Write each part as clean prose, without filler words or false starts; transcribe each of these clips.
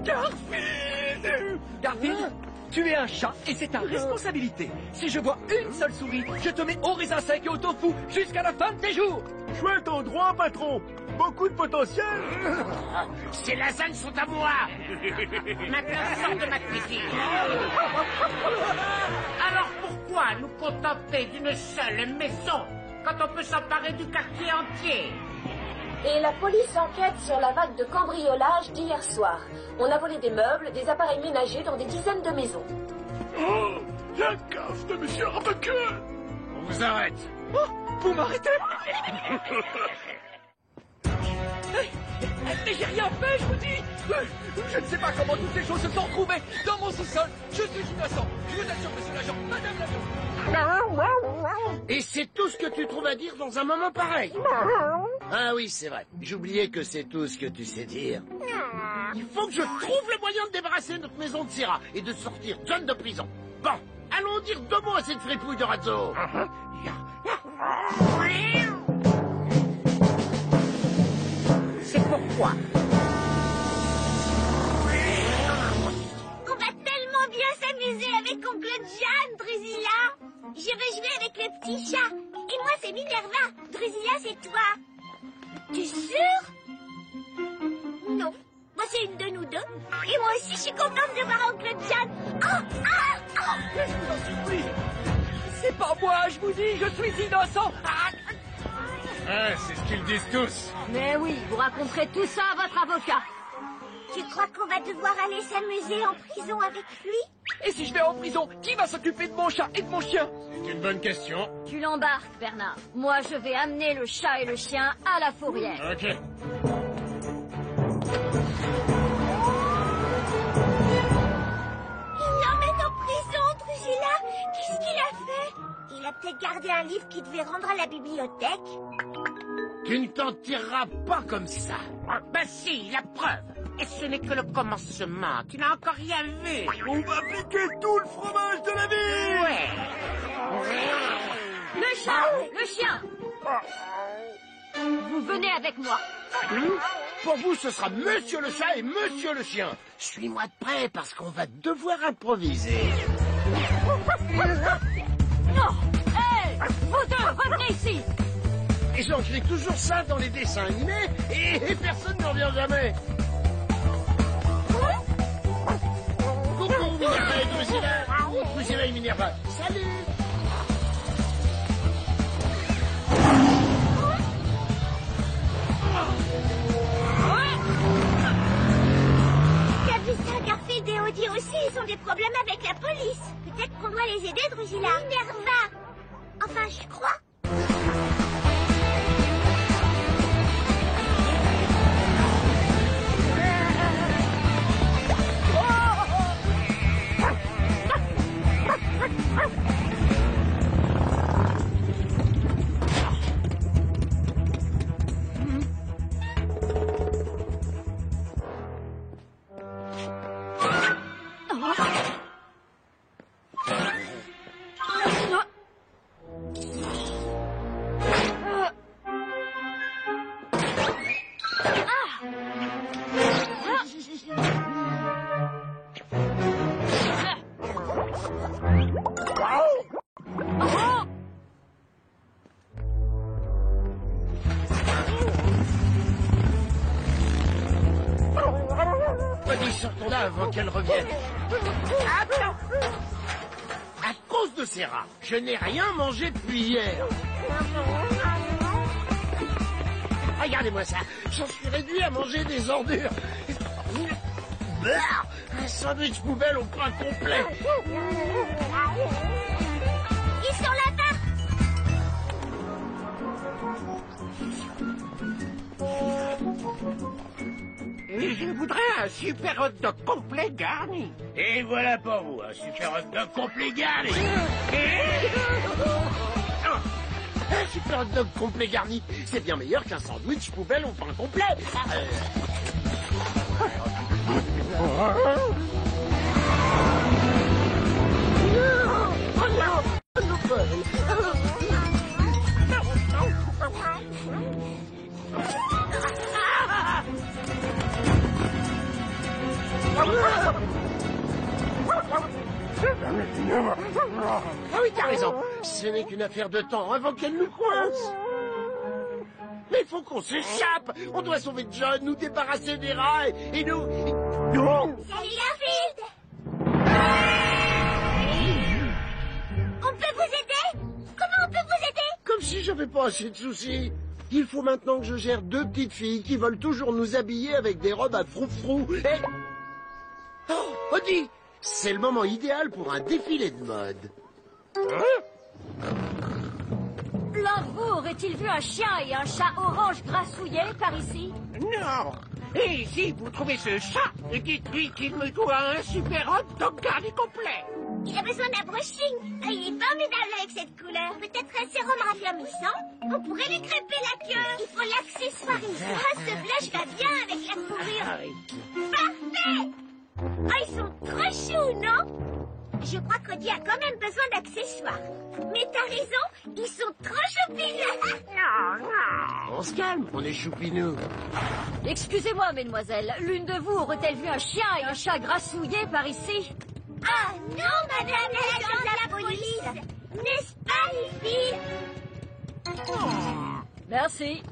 Garfield! Garfield, tu es un chat et c'est ta responsabilité. Si je vois une seule souris, je te mets au raisin sec et au tofu jusqu'à la fin de tes jours. Chouette endroit, patron. Beaucoup de potentiel. Ces lasagnes sont à moi. Maintenant, sors de ma cuisine. Alors pourquoi nous contenter d'une seule maison quand on peut s'emparer du quartier entier? Et la police enquête sur la vague de cambriolage d'hier soir. On a volé des meubles, des appareils ménagers dans des dizaines de maisons. Oh, la cave de monsieur Arbuckle. On vous arrête. Oh, vous m'arrêtez? Mais j'ai rien fait, je vous dis. Je ne sais pas comment toutes ces choses se sont retrouvées dans mon sous-sol. Je suis innocent. Je vous assure, monsieur l'agent, madame l'agent. Et c'est tout ce que tu trouves à dire dans un moment pareil? Ah oui, c'est vrai. J'oubliais que c'est tout ce que tu sais dire. Il faut que je trouve le moyen de débarrasser notre maison de Syrah et de sortir John de prison. Bon, allons dire 2 mots à cette fripouille de Razzo. C'est pourquoi. On va tellement bien s'amuser avec oncle John, Drusilla. Je veux jouer avec le petit chat. Et moi, c'est Minerva. Drusilla, c'est toi. Tu es sûr? Non. Moi, c'est une de nous deux. Et moi aussi, je suis contente de voir oncle John. Je vous en supplie. C'est pas moi, je vous dis, je suis innocent. C'est ce qu'ils disent tous. Mais oui, vous raconterez tout ça à votre avocat. Tu crois qu'on va devoir aller s'amuser en prison avec lui? Et si je vais en prison, qui va s'occuper de mon chat et de mon chien? C'est une bonne question. Tu l'embarques, Bernard. Moi, je vais amener le chat et le chien à la fourrière. Ok. Il l'emmène en prison, Drusilla. Qu'est-ce qu'il a fait? Il a peut-être gardé un livre qu'il devait rendre à la bibliothèque. Tu ne t'en tireras pas comme ça. Bah si, la preuve. Et ce n'est que le commencement. Tu n'as encore rien vu. On va piquer tout le fromage de la ville. Ouais. Le chat, le chien. Vous venez avec moi. Pour vous, ce sera monsieur le chat et monsieur le chien. Suis-moi de près parce qu'on va devoir improviser. Non. Hé, vous deux, revenez ici. Et j'écris toujours ça dans les dessins animés et personne n'en revient jamais. Coucou Minerva et Drusilla. Drusilla et Minerva. Salut. T'as vu ça, Garfield et Audie aussi, ils ont des problèmes avec la police. Peut-être qu'on doit les aider, Drusilla. Minerva. Enfin, je crois. Sortons là avant qu'elle revienne. À cause de ces rats, je n'ai rien mangé depuis hier. Regardez-moi ça, j'en suis réduit à manger des ordures. Un sandwich poubelle au pain complet. Ils sont là-bas. Et je voudrais un super hot dog complet garni. Et voilà pour vous, un super hot dog complet garni. Un super hot dog complet garni, c'est bien meilleur qu'un sandwich poubelle au pain complet. Ah oui, t'as raison. Ce n'est qu'une affaire de temps avant qu'elle nous coince. Mais il faut qu'on s'échappe. On doit sauver John, nous débarrasser des rats et nous... Salut Garfield! On peut vous aider? Comment on peut vous aider? Comme si j'avais pas assez de soucis. Il faut maintenant que je gère 2 petites filles qui veulent toujours nous habiller avec des robes à froufrou et... Oh, Odie, c'est le moment idéal pour un défilé de mode. L'un de vous aurait-il vu un chien et un chat orange grassouillés par ici? Non. Et si vous trouvez ce chat, dites-lui qu'il me doit un super hot dog garni complet. Il a besoin d'un brushing. Il est formidable avec cette couleur. Peut-être un sérum raffermissant? On pourrait lui crêper la queue. Il faut l'accessoiriser. Ah, ce blush va bien avec la fourrure. Parfait! Oh, ils sont trop choux, non? Je crois qu'Odie a quand même besoin d'accessoires. Mais t'as raison, ils sont trop choupinous. On se calme, on est choupinous. Excusez-moi, mesdemoiselles, l'une de vous aurait-elle vu un chien et un chat grassouillés par ici? Ah non, madame l'agent de la police. N'est-ce pas, les filles? Merci.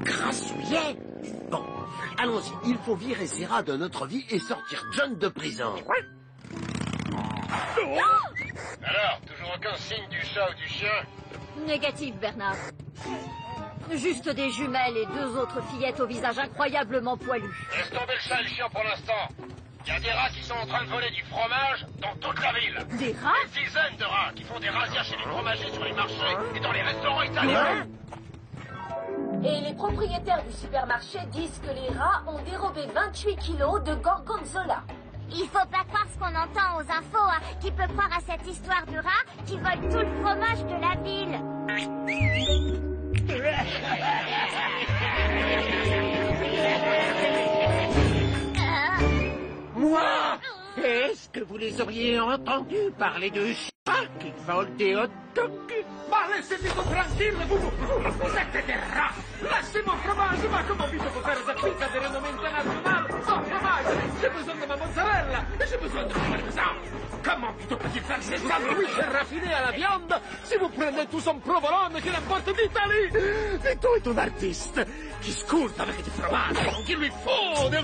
Grassouillet. Bon, allons-y, il faut virer ces rats de notre vie et sortir John de prison. Alors, toujours aucun signe du chat ou du chien? Négatif, Bernard. Juste des jumelles et 2 autres fillettes au visage incroyablement poilu. Laisse tomber le chat et le chien pour l'instant. Il y a des rats qui sont en train de voler du fromage dans toute la ville. Des rats? Des dizaines de rats qui font des razzias chez les fromagers sur les marchés et dans les restaurants italiens. Et les propriétaires du supermarché disent que les rats ont dérobé 28 kilos de gorgonzola. Il faut pas croire ce qu'on entend aux infos, hein. Qui peut croire à cette histoire de rats qui volent tout le fromage de la ville? Moi? Est-ce que vous les auriez entendus parler de chats qui volent des hot dogs? Ma laissez-moi tranquille, vous êtes des rats. Laissez-moi fromage, ma comment vous faire cette pizza de renommée internationale sans fromage? J'ai besoin de ma mozzarella et j'ai besoin de ma parmesan. Comment peut-il faire ces sandwichs raffinés à la viande si vous prenez tout son provolone qui l'importe d'Italie? Et toi est un artiste qui scourte avec du fromage, donc il lui faut de...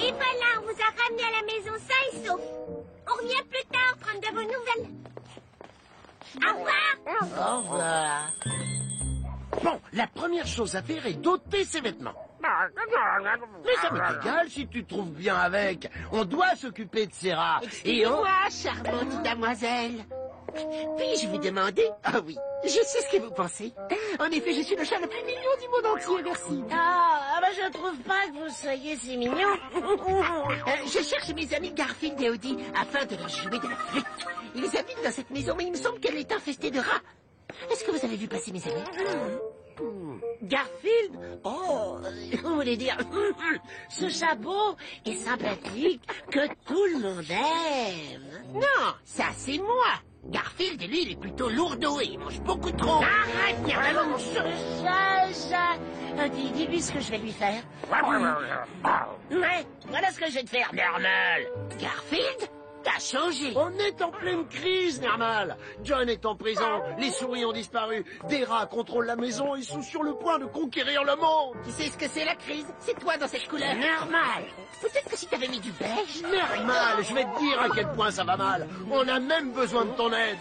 Et voilà, on vous a ramené à la maison sain et sauf. On revient plus tard prendre de vos nouvelles. Au revoir. Au revoir. Bon, la première chose à faire est d'ôter ses vêtements. Mais ça m'est égal si tu te trouves bien avec. On doit s'occuper de ces rats. Et on... Excusez-moi, charmante damoiselle. Puis-je vous demander? Ah oui, je sais ce que vous pensez. En effet, je suis le chat le plus mignon du monde entier, merci. Ah, je trouve pas que vous soyez si mignon. Je cherche mes amis Garfield et Odie afin de leur jouer de la flûte. Ils habitent dans cette maison, mais il me semble qu'elle est infestée de rats. Est-ce que vous avez vu passer mes amis? Garfield? Oh, vous voulez dire ce chat beau et sympathique que tout le monde aime. Non, ça c'est moi. Garfield, lui, il est plutôt lourdeau et il mange beaucoup trop. Arrête, Allons, chat. Dis-lui ce que je vais lui faire. Ouais, voilà ce que je vais te faire, Normal. Garfield, t'as changé. On est en pleine crise, Normal. John est en prison, les souris ont disparu, des rats contrôlent la maison et sont sur le point de conquérir le monde. Tu sais ce que c'est la crise? C'est toi dans cette couleur. Normal. Peut-être que si t'avais mis du beige. Normal, je vais te dire à quel point ça va mal. On a même besoin de ton aide.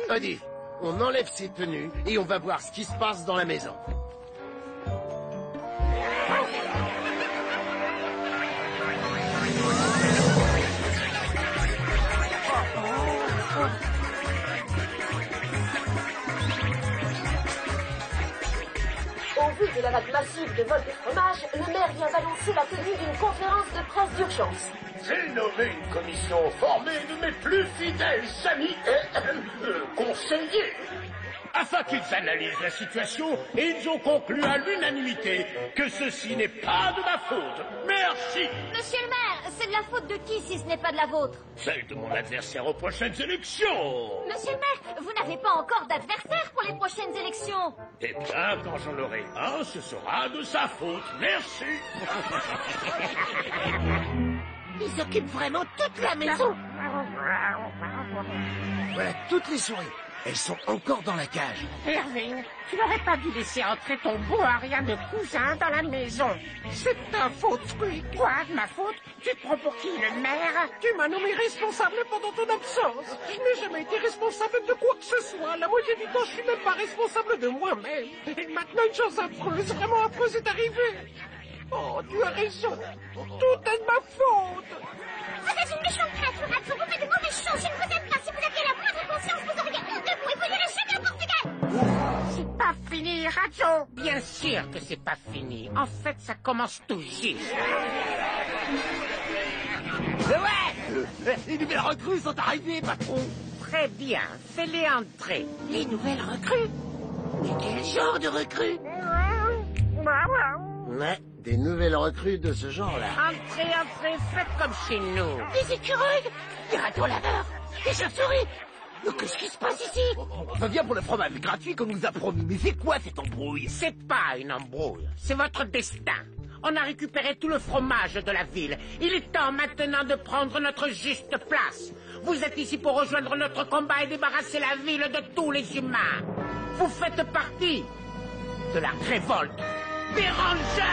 Odie, on enlève ses tenues et on va voir ce qui se passe dans la maison. Au vu de la vague massive de vol de fromage, le maire vient d'annoncer la tenue d'une conférence de presse d'urgence. J'ai nommé une commission formée de mes plus fidèles amis et conseillers, afin qu'ils analysent la situation, et ils ont conclu à l'unanimité que ceci n'est pas de ma faute. Merci. Monsieur le maire, c'est de la faute de qui si ce n'est pas de la vôtre? Celle de mon adversaire aux prochaines élections. Monsieur le maire, vous n'avez pas encore d'adversaire pour les prochaines élections. Eh bien, quand j'en aurai un, ce sera de sa faute. Merci. Ils occupent vraiment toute la maison. Voilà toutes les souris. Elles sont encore dans la cage. Irving, tu n'aurais pas dû laisser entrer ton beau aria de cousin dans la maison. C'est ta faute, oui. Quoi, de ma faute? Tu te prends pour qui, le maire? Tu m'as nommé responsable pendant ton absence. Je n'ai jamais été responsable de quoi que ce soit. La moitié du temps, je suis même pas responsable de moi-même. Et maintenant, une chose affreuse, vraiment affreuse est arrivée. Oh, tu as raison. Tout est de ma faute. Vous êtes une méchante créature, Ratso. Vous faites de mauvaises choses. Je ne vous aime pas. Si vous aviez la moindre conscience, vous auriez honte de vous et vous direz jamais en portugais. C'est pas fini, Ratso. Bien sûr que c'est pas fini. En fait, ça commence tout juste. Les nouvelles recrues sont arrivées, patron. Très bien. Fais-les entrer. Les nouvelles recrues? Mais quel genre de recrues? Ouais, des nouvelles recrues de ce genre-là. Entrez, entrez, faites comme chez nous. Des écureuils? Des ratons laveurs? Des chauves-souris? Mais qu'est-ce qui se passe ici? Ça vient pour le fromage gratuit qu'on nous a promis. Mais c'est quoi cette embrouille? C'est pas une embrouille, c'est votre destin. On a récupéré tout le fromage de la ville. Il est temps maintenant de prendre notre juste place. Vous êtes ici pour rejoindre notre combat et débarrasser la ville de tous les humains. Vous faites partie de la révolte des rongeurs.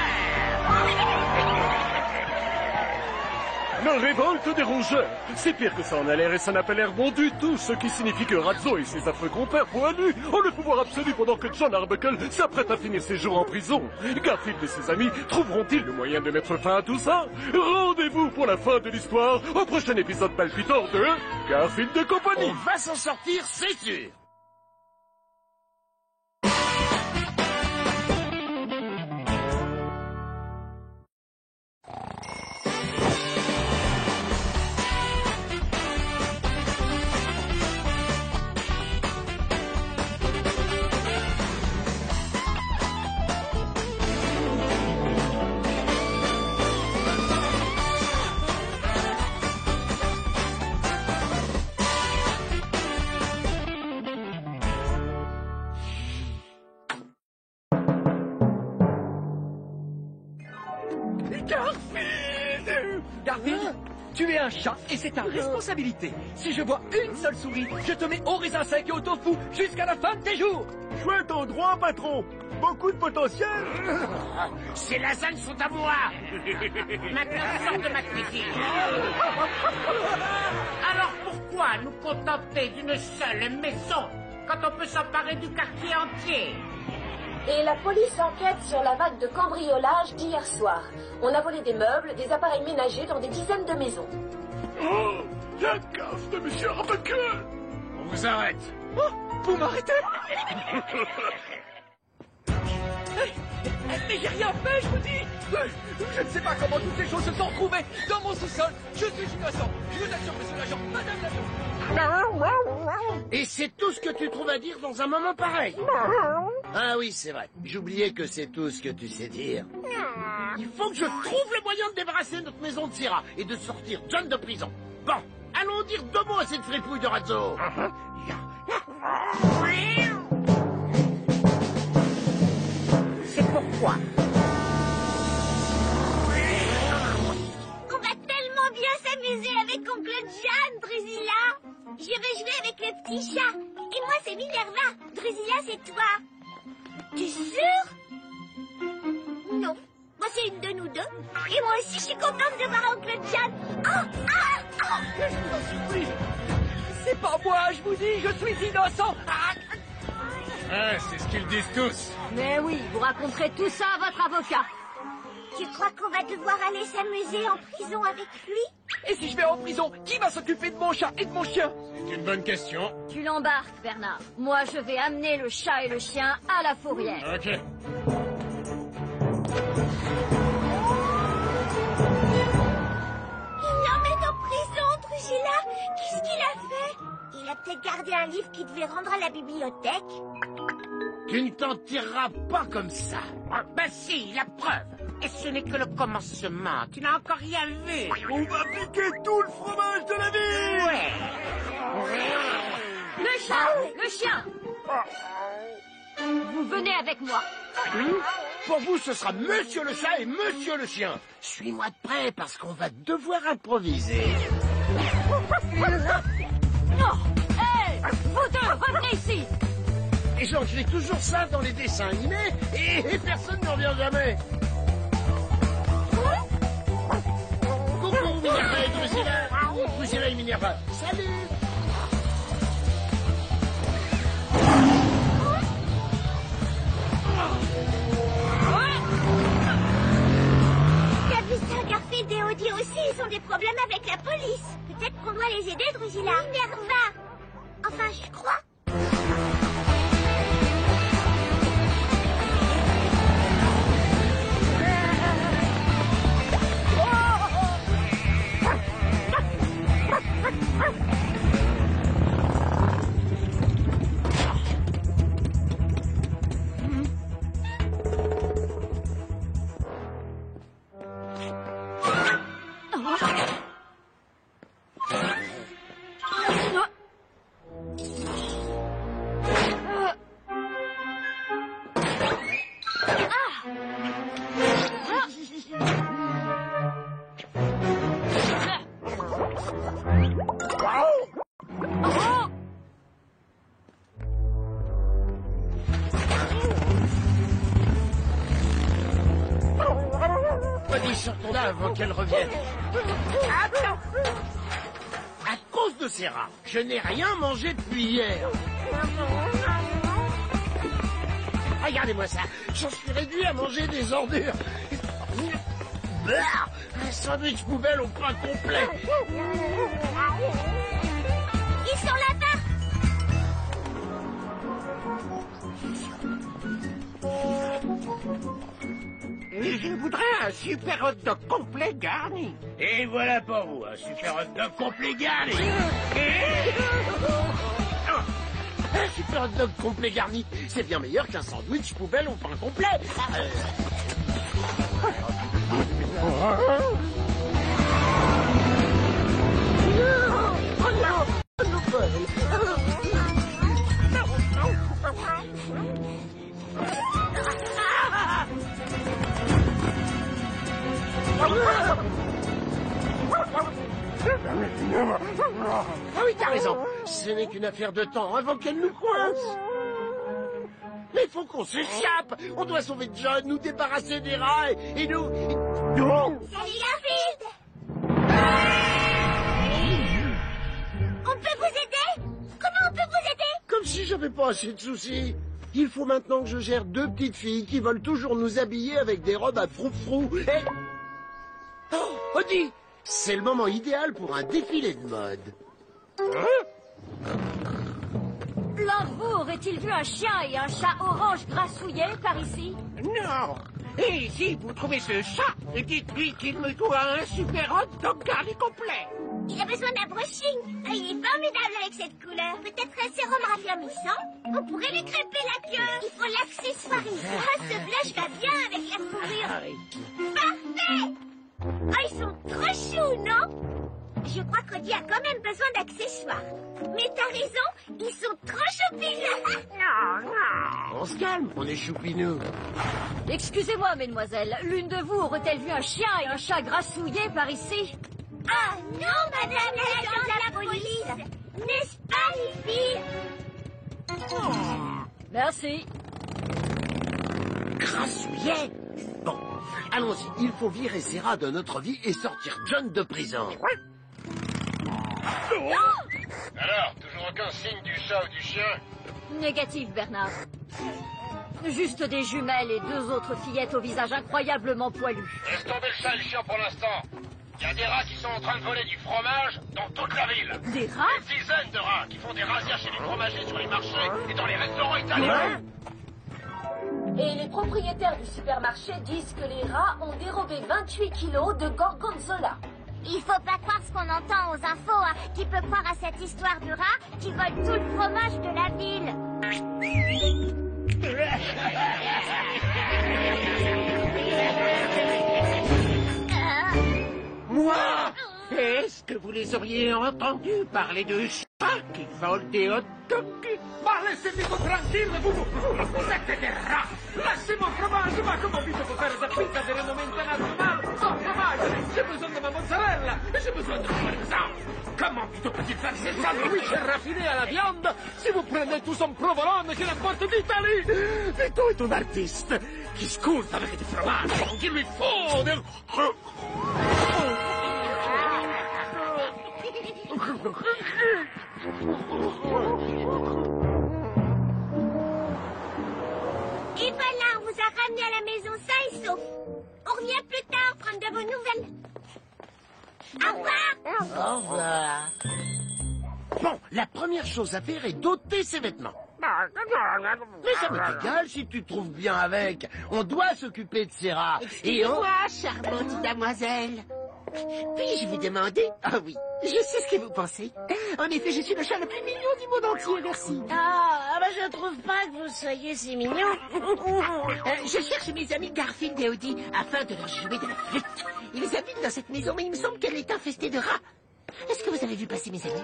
La révolte des rongeurs. C'est pire que ça en a l'air et ça n'a pas l'air bon du tout, ce qui signifie que Ratso et ses affreux compères poilus ont le pouvoir absolu pendant que John Arbuckle s'apprête à finir ses jours en prison. Garfield et ses amis trouveront-ils le moyen de mettre fin à tout ça? Rendez-vous pour la fin de l'histoire au prochain épisode palpitant de Garfield et compagnie. On va s'en sortir, c'est sûr. Garfield, tu es un chat et c'est ta responsabilité. Si je vois une seule souris, je te mets au raisin sec et au tofu jusqu'à la fin de tes jours. Chouette endroit, patron. Beaucoup de potentiel. Ces lasagnes sont à moi. Maintenant, sors de ma cuisine. Alors pourquoi nous contenter d'une seule maison quand on peut s'emparer du quartier entier? Et la police enquête sur la vague de cambriolage d'hier soir. On a volé des meubles, des appareils ménagers dans des dizaines de maisons. Oh, la gaffe de Monsieur Arbuckle. On vous arrête. Oh, vous m'arrêtez? Mais j'ai rien fait, je vous dis. Je ne sais pas comment toutes ces choses se sont retrouvées dans mon sous-sol. Je suis innocent. Je vous assure, monsieur l'agent, madame l'agent. Et c'est tout ce que tu trouves à dire dans un moment pareil? Ah oui, c'est vrai. J'oubliais que c'est tout ce que tu sais dire. Il faut que je trouve le moyen de débarrasser notre maison de Syrah et de sortir John de prison. Bon, allons dire 2 mots à cette fripouille de Ratso. C'est pourquoi. On va tellement bien s'amuser avec oncle John, Drusilla. J'irai jouer avec le petit chat. Et moi, c'est Minerva. Drusilla, c'est toi. T'es sûr? Non. Moi, c'est une de nous deux. Et moi aussi, je suis contente de voir oncle John. Je vous en supplie. C'est pas moi, je vous dis, je suis innocent. C'est ce qu'ils disent tous. Mais oui, vous raconterez tout ça à votre avocat. Tu crois qu'on va devoir aller s'amuser en prison avec lui? Et si je vais en prison, qui va s'occuper de mon chat et de mon chien? C'est une bonne question. Tu l'embarques, Bernard. Moi, je vais amener le chat et le chien à la fourrière. Ok. Il l'emmène en prison, Drusilla. Qu'est-ce qu'il a fait? Il a peut-être gardé un livre qu'il devait rendre à la bibliothèque. Tu ne t'en tireras pas comme ça. Ben si, la preuve. Et ce n'est que le commencement. Tu n'as encore rien vu. On va piquer tout le fromage de la ville. Ouais. Le chat, le chien. Vous venez avec moi. Pour vous, ce sera Monsieur le chat et Monsieur le chien. Suis-moi de près parce qu'on va devoir improviser. Non. Hé, vous deux, revenez ici. Et j'en fais toujours ça dans les dessins animés et personne n'en revient jamais. Coucou Minerva et Drusilla. Drusilla et Minerva. Salut. T'as vu ça, Garfield et Audie aussi, ils ont des problèmes avec la police. Peut-être qu'on doit les aider, Drusilla. Minerva. Enfin, je crois. Sortons là avant qu'elle revienne. À cause de ces rats, je n'ai rien mangé depuis hier. Regardez-moi ça, j'en suis réduit à manger des ordures. Un sandwich poubelle au pain complet. Ils sont là-bas. Et je voudrais un super hot dog complet garni. Et voilà pour vous, un super hot dog complet garni. Un super hot dog complet garni, c'est bien meilleur qu'un sandwich poubelle au pain complet. Ah oui, t'as raison. Ce n'est qu'une affaire de temps avant qu'elle nous coince. Mais il faut qu'on s'échappe. On doit sauver John, nous débarrasser des rats et nous... Salut, Garfield. On peut vous aider? Comment on peut vous aider? Comme si j'avais pas assez de soucis. Il faut maintenant que je gère deux petites filles qui veulent toujours nous habiller avec des robes à froufrou. Et... Oh, Audie, c'est le moment idéal pour un défilé de mode. L'un de vous aurait-il vu un chien et un chat orange grassouillé par ici? Non. Et si vous trouvez ce chat, dites-lui qu'il me doit un super hot dog garni complet. Il a besoin d'un brushing. Il est formidable avec cette couleur. Peut-être un sérum raffermissant? On pourrait lui crêper la queue. Il faut l'accessoiriser. Ah, ce blush va bien avec la fourrure. Parfait! Ah, ils sont trop choux, non? Je crois qu'Audie a quand même besoin d'accessoires. Mais t'as raison, ils sont trop choupinous. On se calme, on est choupinous. Excusez-moi, mesdemoiselles, l'une de vous aurait-elle vu un chien et un chat grassouillé par ici? Ah non, madame l'agent de la police. N'est-ce pas, les filles? Merci. Grassouillet. Bon, allons-y, il faut virer ces rats de notre vie et sortir John de prison. Alors, toujours aucun signe du chat ou du chien? Négatif, Bernard. Juste des jumelles et deux autres fillettes au visage incroyablement poilu. Laisse tomber le chat et le chien pour l'instant. Il y a des rats qui sont en train de voler du fromage dans toute la ville. Des rats? Des dizaines de rats qui font des razzias chez les fromagers sur les marchés et dans les restaurants italiens. Et les propriétaires du supermarché disent que les rats ont dérobé 28 kilos de gorgonzola. Il faut pas croire ce qu'on entend aux infos, hein. Qui peut croire à cette histoire du rat qui vole tout le fromage de la ville? Moi? Est-ce que vous les auriez entendus parler de chats qui volent des hot dogs? Ma laissez-moi tranquille, vous êtes des rats! Lasciamo fromage, ma come ho visto poter da pizza di renommée internazionale sans fromage! J'ai besoin de ma mozzarella et j'ai besoin de mon parmesan! Comment peut-il faire ces sandwichs raffinés à la viande si vous prenez tout son provolone qui l'apporte d'Italie? Vito est un artiste qui sculpte avec du fromage, il lui faut del... Et voilà, on vous a ramené à la maison sain et sauf. On revient plus tard prendre de vos nouvelles. Au revoir. Au revoir. Bon, la première chose à faire est d'ôter ses vêtements. Mais ça m'est égal si tu te trouves bien avec. On doit s'occuper de ces rats. Excusez-moi, charmante damoiselle. Puis-je vous demander... Ah oui, je sais ce que vous pensez. En effet, je suis le chat le plus mignon du monde entier, merci. Je trouve pas que vous soyez si mignon. Je cherche mes amis Garfield et Audi afin de leur jouer de la flûte. Ils habitent dans cette maison, mais il me semble qu'elle est infestée de rats. Est-ce que vous avez vu passer mes amis?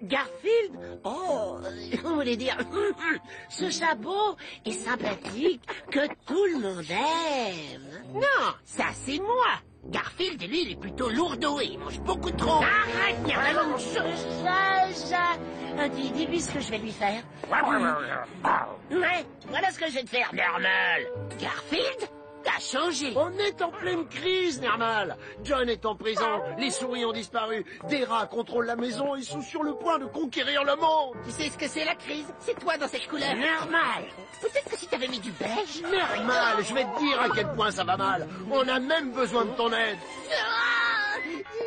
Garfield? Oh, vous voulez dire ce chat beau et sympathique que tout le monde aime. Non, ça c'est moi. Garfield, lui, il est plutôt lourdeau et il mange beaucoup trop. Arrête, dis-lui ce que je vais lui faire. Ouais, voilà ce que je vais te faire. Normal. Garfield, t'as changé. On est en pleine crise, Normal. John est en prison, les souris ont disparu, des rats contrôlent la maison et sont sur le point de conquérir le monde. Tu sais ce que c'est la crise? C'est toi dans cette couleur. Normal. Peut-être que si t'avais mis du beige. Normal, je vais te dire à quel point ça va mal. On a même besoin de ton aide.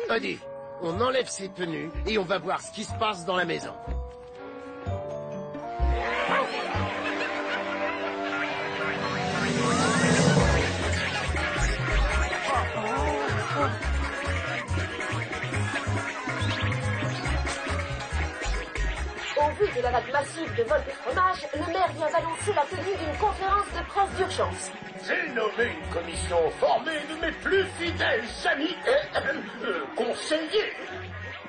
Allez, on enlève ses tenues et on va voir ce qui se passe dans la maison. Au vu de la vague massive de vol de fromage, le maire vient d'annoncer la tenue d'une conférence de presse d'urgence. J'ai nommé une commission formée de mes plus fidèles amis conseillers,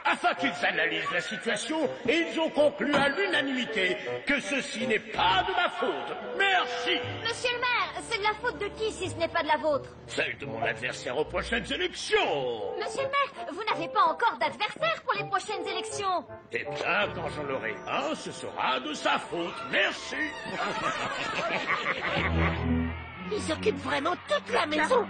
afin qu'ils analysent la situation, et ils ont conclu à l'unanimité que ceci n'est pas de ma faute. Merci. Monsieur le maire, c'est de la faute de qui si ce n'est pas de la vôtre? Celle de mon adversaire aux prochaines élections. Monsieur le maire, vous n'avez pas encore d'adversaire pour les prochaines élections. Eh bien, quand j'en aurai un, ce sera de sa faute. Merci. Ils occupent vraiment toute la maison.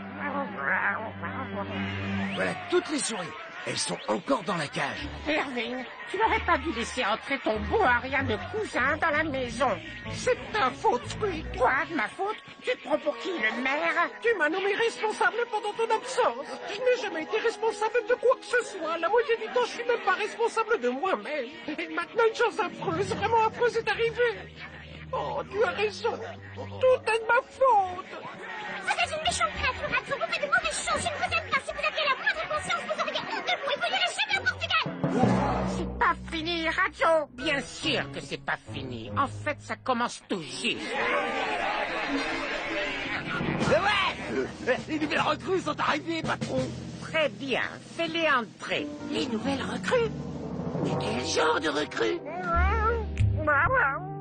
Voilà toutes les souris. Elles sont encore dans la cage. Irving, tu n'aurais pas dû laisser entrer ton beau aria de cousin dans la maison. C'est ta faute, toi, de ma faute. Tu te prends pour qui, le maire? Tu m'as nommé responsable pendant ton absence. Je n'ai jamais été responsable de quoi que ce soit. La moitié du temps, je suis même pas responsable de moi-même. Et maintenant, une chose affreuse, vraiment affreuse est arrivée. Oh, tu as raison. Tout est de ma faute. Vous êtes une méchante créature, Ratso. Vous faites de mauvaises choses. Je ne vous aime pas. Si vous aviez la moindre conscience, vous auriez honte de vous et vous n'irez jamais au Portugal. C'est pas fini, Ratso. Bien sûr que c'est pas fini. En fait, ça commence tout juste. Les nouvelles recrues sont arrivées, patron. Très bien. Fais-les entrer. Les nouvelles recrues? Mais quel genre de recrues?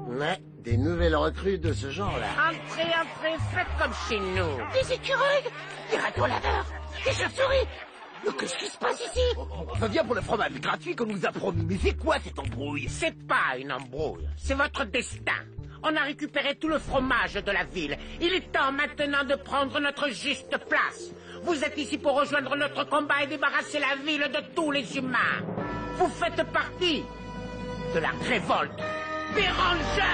Ouais, des nouvelles recrues de ce genre-là. Entrez, entrez, faites comme chez nous. Des écureuils? Des ratons laveurs? Des chauves-souris? Mais qu'est-ce qui se passe ici? Ça vient pour le fromage gratuit qu'on nous a promis. Mais c'est quoi cette embrouille? C'est pas une embrouille, c'est votre destin. On a récupéré tout le fromage de la ville. Il est temps maintenant de prendre notre juste place. Vous êtes ici pour rejoindre notre combat et débarrasser la ville de tous les humains. Vous faites partie de la révolte des rongeurs.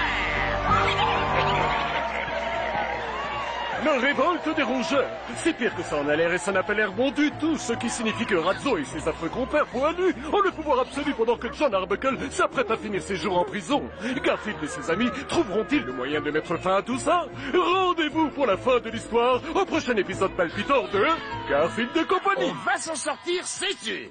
La révolte des rongeurs. C'est pire que ça en a l'air et ça n'a pas l'air bon du tout, ce qui signifie que Ratso et ses affreux compères poilus ont le pouvoir absolu pendant que John Arbuckle s'apprête à finir ses jours en prison. Garfield et ses amis trouveront-ils le moyen de mettre fin à tout ça? Rendez-vous pour la fin de l'histoire au prochain épisode palpitant de Garfield et compagnie. On va s'en sortir, c'est sûr.